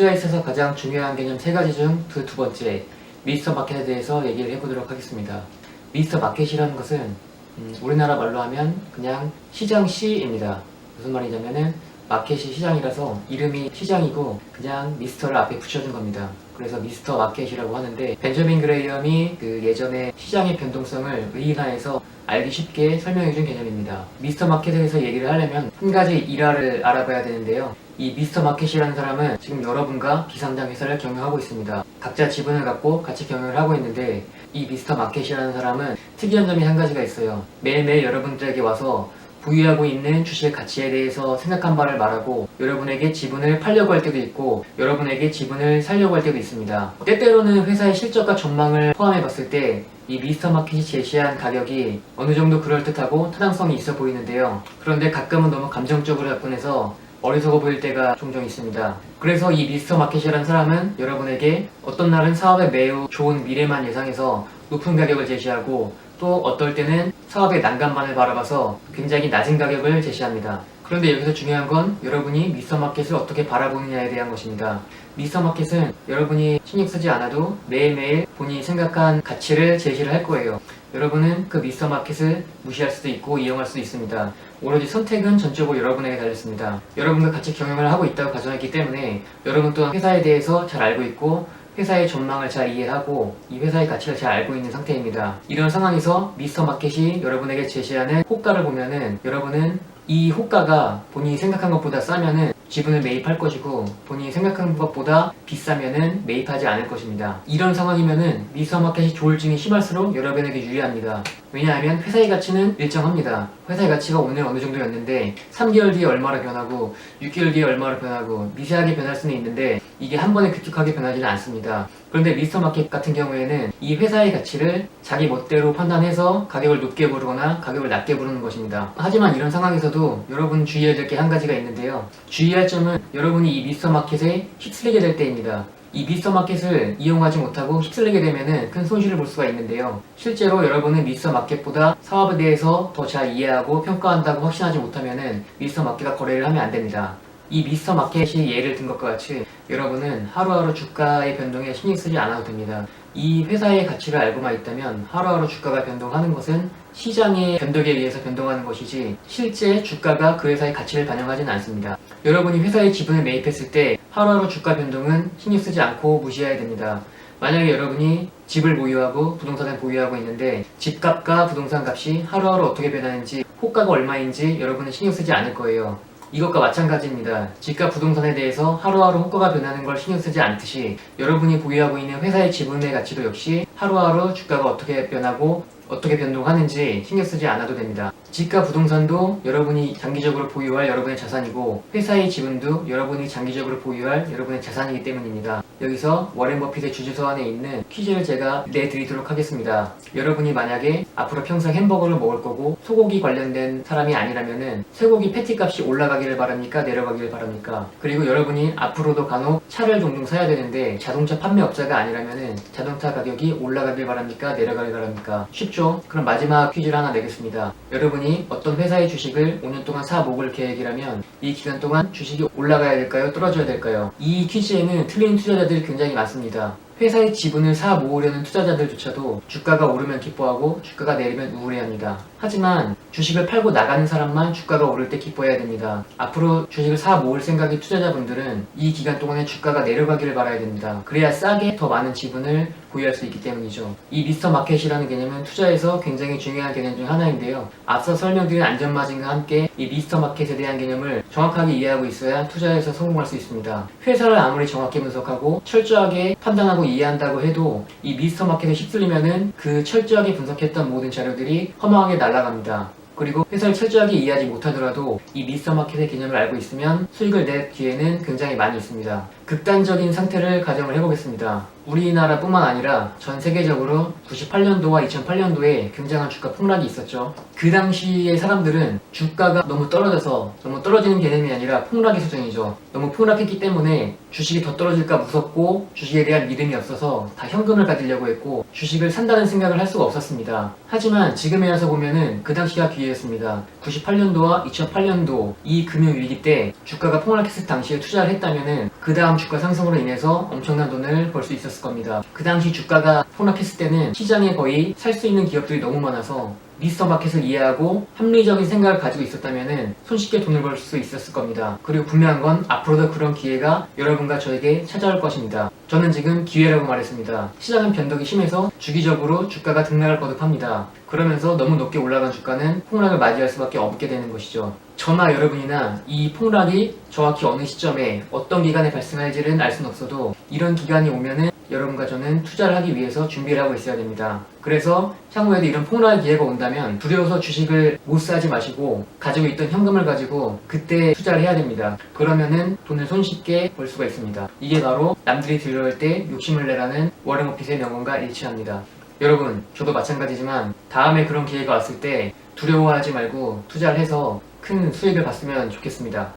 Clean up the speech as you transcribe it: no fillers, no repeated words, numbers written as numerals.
투자에 있어서 가장 중요한 개념 3가지 중 두 번째, 미스터 마켓에 대해서 얘기를 해보도록 하겠습니다. 미스터 마켓이라는 것은 우리나라 말로 하면 그냥 시장시입니다. 무슨 말이냐면은 마켓이 시장이라서 이름이 시장이고 그냥 미스터를 앞에 붙여준 겁니다. 그래서 미스터 마켓이라고 하는데, 벤저민 그레이엄이 그 예전에 시장의 변동성을 의인화해서 알기 쉽게 설명해준 개념입니다. 미스터 마켓에 대해서 얘기를 하려면 한 가지 일화를 알아봐야 되는데요. 이 미스터 마켓이라는 사람은 지금 여러분과 비상장 회사를 경영하고 있습니다. 각자 지분을 갖고 같이 경영을 하고 있는데, 이 미스터 마켓이라는 사람은 특이한 점이 한 가지가 있어요. 매일매일 여러분들에게 와서 보유하고 있는 주식의 가치에 대해서 생각한 바를 말하고 여러분에게 지분을 팔려고 할 때도 있고 여러분에게 지분을 살려고 할 때도 있습니다. 때때로는 회사의 실적과 전망을 포함해 봤을 때 이 미스터 마켓이 제시한 가격이 어느 정도 그럴듯하고 타당성이 있어 보이는데요. 그런데 가끔은 너무 감정적으로 접근해서 어리석어 보일 때가 종종 있습니다. 그래서 이 미스터 마켓이라는 사람은 여러분에게 어떤 날은 사업에 매우 좋은 미래만 예상해서 높은 가격을 제시하고, 또 어떨 때는 사업의 난간만을 바라봐서 굉장히 낮은 가격을 제시합니다. 그런데 여기서 중요한 건 여러분이 미스터 마켓을 어떻게 바라보느냐에 대한 것입니다. 미스터 마켓은 여러분이 신경 쓰지 않아도 매일매일 본인이 생각한 가치를 제시를 할 거예요. 여러분은 그 미스터 마켓을 무시할 수도 있고 이용할 수도 있습니다. 오로지 선택은 전적으로 여러분에게 달렸습니다. 여러분과 같이 경영을 하고 있다고 가정했기 때문에 여러분 또한 회사에 대해서 잘 알고 있고 회사의 전망을 잘 이해하고 이 회사의 가치를 잘 알고 있는 상태입니다. 이런 상황에서 미스터 마켓이 여러분에게 제시하는 호가를 보면은 여러분은 이 호가가 본인이 생각한 것보다 싸면은 지분을 매입할 것이고, 본인이 생각한 것보다 비싸면은 매입하지 않을 것입니다. 이런 상황이면은 미스터 마켓이 조울증이 심할수록 여러분에게 유리합니다. 왜냐하면 회사의 가치는 일정합니다. 회사의 가치가 오늘 어느 정도였는데 3개월 뒤에 얼마로 변하고 6개월 뒤에 얼마로 변하고 미세하게 변할 수는 있는데 이게 한 번에 급격하게 변하지는 않습니다. 그런데 미스터 마켓 같은 경우에는 이 회사의 가치를 자기 멋대로 판단해서 가격을 높게 부르거나 가격을 낮게 부르는 것입니다. 하지만 이런 상황에서도 여러분 주의해야 될 게 한 가지가 있는데요. 주의할 점은 여러분이 이 미스터 마켓에 휩쓸리게 될 때입니다. 이 미스터 마켓을 이용하지 못하고 휩쓸리게 되면 큰 손실을 볼 수가 있는데요. 실제로 여러분은 미스터 마켓보다 사업에 대해서 더 잘 이해하고 평가한다고 확신하지 못하면 미스터 마켓과 거래를 하면 안 됩니다. 이 미스터 마켓이 예를 든 것과 같이 여러분은 하루하루 주가의 변동에 신경 쓰지 않아도 됩니다. 이 회사의 가치를 알고만 있다면 하루하루 주가가 변동하는 것은 시장의 변동에 의해서 변동하는 것이지 실제 주가가 그 회사의 가치를 반영하지는 않습니다. 여러분이 회사의 지분을 매입했을 때 하루하루 주가 변동은 신경 쓰지 않고 무시해야 됩니다. 만약에 여러분이 집을 보유하고 부동산을 보유하고 있는데 집값과 부동산 값이 하루하루 어떻게 변하는지, 호가가 얼마인지 여러분은 신경 쓰지 않을 거예요. 이것과 마찬가지입니다. 집값 부동산에 대해서 하루하루 호가가 변하는 걸 신경 쓰지 않듯이 여러분이 보유하고 있는 회사의 지분의 가치도 역시 하루하루 주가가 어떻게 변하고 어떻게 변동하는지 신경 쓰지 않아도 됩니다. 집과 부동산도 여러분이 장기적으로 보유할 여러분의 자산이고 회사의 지분도 여러분이 장기적으로 보유할 여러분의 자산이기 때문입니다. 여기서 워렌 버핏의 주주서안에 있는 퀴즈를 제가 내드리도록 하겠습니다. 여러분이 만약에 앞으로 평생 햄버거를 먹을 거고 소고기 관련된 사람이 아니라면은 쇠고기 패티 값이 올라가기를 바랍니까? 내려가기를 바랍니까? 그리고 여러분이 앞으로도 간혹 차를 종종 사야 되는데 자동차 판매업자가 아니라면은 자동차 가격이 올라가길 바랍니까? 내려가길 바랍니까? 쉽죠? 그럼 마지막 퀴즈를 하나 내겠습니다. 여러분이 어떤 회사의 주식을 5년 동안 사 모을 계획이라면 이 기간 동안 주식이 올라가야 될까요? 떨어져야 될까요? 이 퀴즈에는 틀린 투자자들이 굉장히 많습니다. 회사의 지분을 사 모으려는 투자자들조차도 주가가 오르면 기뻐하고 주가가 내리면 우울해합니다. 하지만 주식을 팔고 나가는 사람만 주가가 오를 때 기뻐해야 됩니다. 앞으로 주식을 사 모을 생각의 투자자분들은 이 기간 동안에 주가가 내려가기를 바라야 됩니다. 그래야 싸게 더 많은 지분을 보유할 수 있기 때문이죠. 이 미스터 마켓이라는 개념은 투자에서 굉장히 중요한 개념 중 하나인데요. 앞서 설명드린 안전마진과 함께 이 미스터 마켓에 대한 개념을 정확하게 이해하고 있어야 투자에서 성공할 수 있습니다. 회사를 아무리 정확히 분석하고 철저하게 판단하고 이해한다고 해도 이 미스터 마켓에 휩쓸리면은 그 철저하게 분석했던 모든 자료들이 허망하게 날아갑니다. 그리고 회사를 철저하게 이해하지 못하더라도 이 미스터 마켓의 개념을 알고 있으면 수익을 낼 기회는 굉장히 많이 있습니다. 극단적인 상태를 가정을 해보겠습니다. 우리나라뿐만 아니라 전 세계적으로 98년도와 2008년도에 굉장한 주가 폭락이 있었죠. 그 당시의 사람들은 주가가 너무 떨어져서, 너무 떨어지는 개념이 아니라 폭락의 수준이죠. 너무 폭락했기 때문에 주식이 더 떨어질까 무섭고 주식에 대한 믿음이 없어서 다 현금을 가지려고 했고 주식을 산다는 생각을 할 수가 없었습니다. 하지만 지금에 와서 보면은 그 당시가 기회였습니다. 98년도와 2008년도 이 금융위기 때 주가가 폭락했을 당시에 투자를 했다면은 그 다음 주가 상승으로 인해서 엄청난 돈을 벌 수 있었을 겁니다. 그 당시 주가가 폭락했을 때는 시장에 거의 살 수 있는 기업들이 너무 많아서 미스터 마켓을 이해하고 합리적인 생각을 가지고 있었다면 손쉽게 돈을 벌 수 있었을 겁니다. 그리고 분명한 건 앞으로도 그런 기회가 여러분과 저에게 찾아올 것입니다. 저는 지금 기회라고 말했습니다. 시장은 변동이 심해서 주기적으로 주가가 등락을 거듭합니다. 그러면서 너무 높게 올라간 주가는 폭락을 맞이할 수밖에 없게 되는 것이죠. 저나 여러분이나 이 폭락이 정확히 어느 시점에 어떤 기간에 발생할지는 알 수는 없어도 이런 기간이 오면은 여러분과 저는 투자를 하기 위해서 준비를 하고 있어야 됩니다. 그래서 향후에도 이런 폭락의 기회가 온다면 두려워서 주식을 못 사지 마시고 가지고 있던 현금을 가지고 그때 투자를 해야 됩니다. 그러면은 돈을 손쉽게 벌 수가 있습니다. 이게 바로 남들이 들어올 때 욕심을 내라는 워렌 버핏의 명언과 일치합니다. 여러분, 저도 마찬가지지만 다음에 그런 기회가 왔을 때 두려워하지 말고 투자를 해서 큰 수익을 봤으면 좋겠습니다.